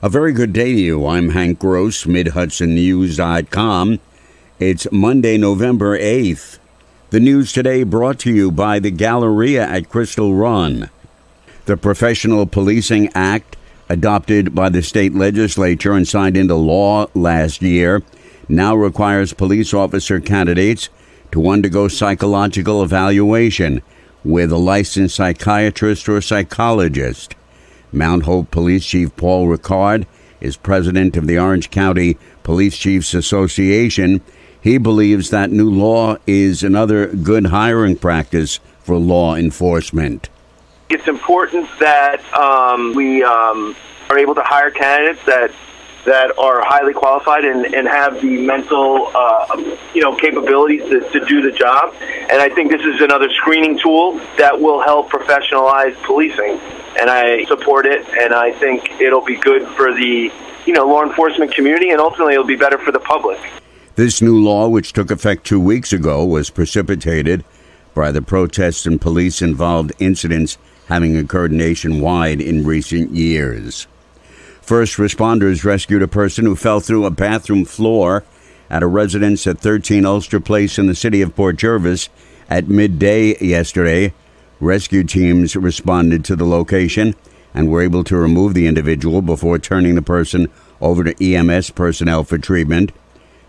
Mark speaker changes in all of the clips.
Speaker 1: A very good day to you. I'm Hank Gross, Mid-Hudson It's Monday, November 8th. The news today brought to you by the Galleria at Crystal Run. The Professional Policing Act, adopted by the state legislature and signed into law last year, now requires police officer candidates to undergo psychological evaluation with a licensed psychiatrist or psychologist. Mount Hope Police Chief Paul Ricard is president of the Orange County Police Chiefs Association. He believes that new law is another good hiring practice for law enforcement.
Speaker 2: It's important that we are able to hire candidates that are highly qualified and have the mental, capabilities to do the job. And I think this is another screening tool that will help professionalize policing. And I support it, and I think it'll be good for the, law enforcement community, and ultimately it'll be better for the public.
Speaker 1: This new law, which took effect 2 weeks ago, was precipitated by the protests and police-involved incidents having occurred nationwide in recent years. First responders rescued a person who fell through a bathroom floor at a residence at 13 Ulster Place in the city of Port Jervis at midday yesterday. Rescue teams responded to the location and were able to remove the individual before turning the person over to EMS personnel for treatment.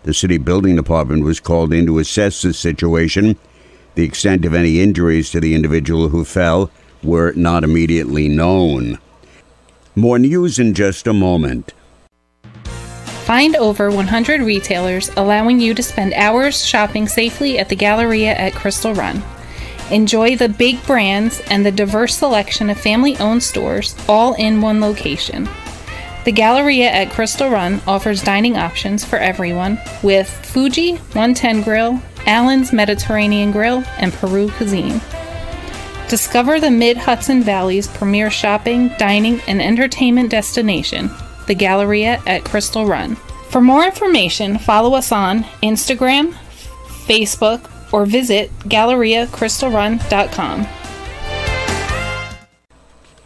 Speaker 1: The city building department was called in to assess the situation. The extent of any injuries to the individual who fell were not immediately known. More news in just a moment.
Speaker 3: Find over 100 retailers allowing you to spend hours shopping safely at the Galleria at Crystal Run. Enjoy the big brands and the diverse selection of family-owned stores all in one location. The Galleria at Crystal Run offers dining options for everyone with Fuji 110 Grill, Allen's Mediterranean Grill, and Peru Cuisine. Discover the Mid-Hudson Valley's premier shopping, dining, and entertainment destination, the Galleria at Crystal Run. For more information, follow us on Instagram, Facebook, or visit GalleriaCrystalRun.com.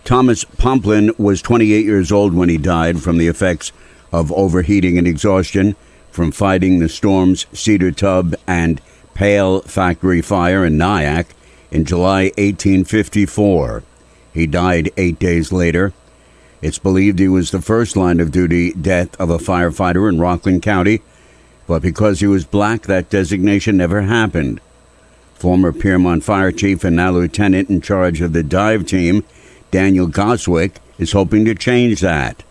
Speaker 1: Thomas Pomplin was 28 years old when he died from the effects of overheating and exhaustion from fighting the Storms Cedar Tub and Pale factory fire in Nyack in July 1854. He died 8 days later. It's believed he was the first line-of-duty death of a firefighter in Rockland County, but because he was black, that designation never happened. Former Piermont Fire Chief and now Lieutenant in charge of the dive team, Daniel Goswick, is hoping to change that.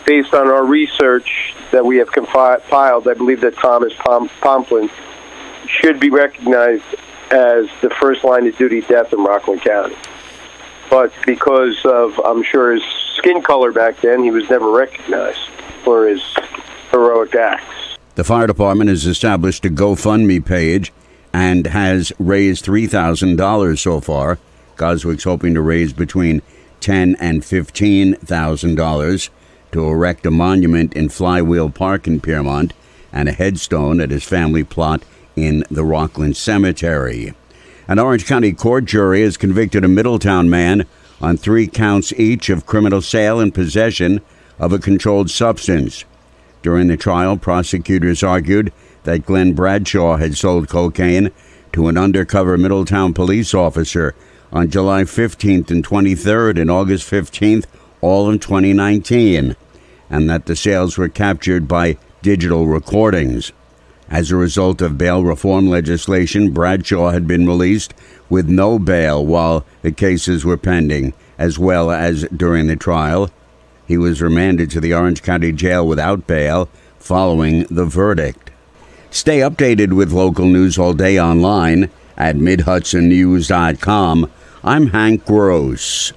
Speaker 4: Based on our research that we have compiled, I believe that Thomas Pomplin should be recognized as the first line-of-duty death in Rockland County. But because of, I'm sure, his skin color back then, he was never recognized for his heroic acts.
Speaker 1: The fire department has established a GoFundMe page and has raised $3,000 so far. Goswick's hoping to raise between $10,000 and $15,000 to erect a monument in Flywheel Park in Piermont and a headstone at his family plot in the Rockland Cemetery. An Orange County court jury has convicted a Middletown man on 3 counts each of criminal sale and possession of a controlled substance. During the trial, prosecutors argued that Glenn Bradshaw had sold cocaine to an undercover Middletown police officer on July 15th and 23rd and August 15th, all in 2019, and that the sales were captured by digital recordings. As a result of bail reform legislation, Bradshaw had been released with no bail while the cases were pending, as well as during the trial. He was remanded to the Orange County Jail without bail following the verdict. Stay updated with local news all day online at MidHudsonNews.com. I'm Hank Gross.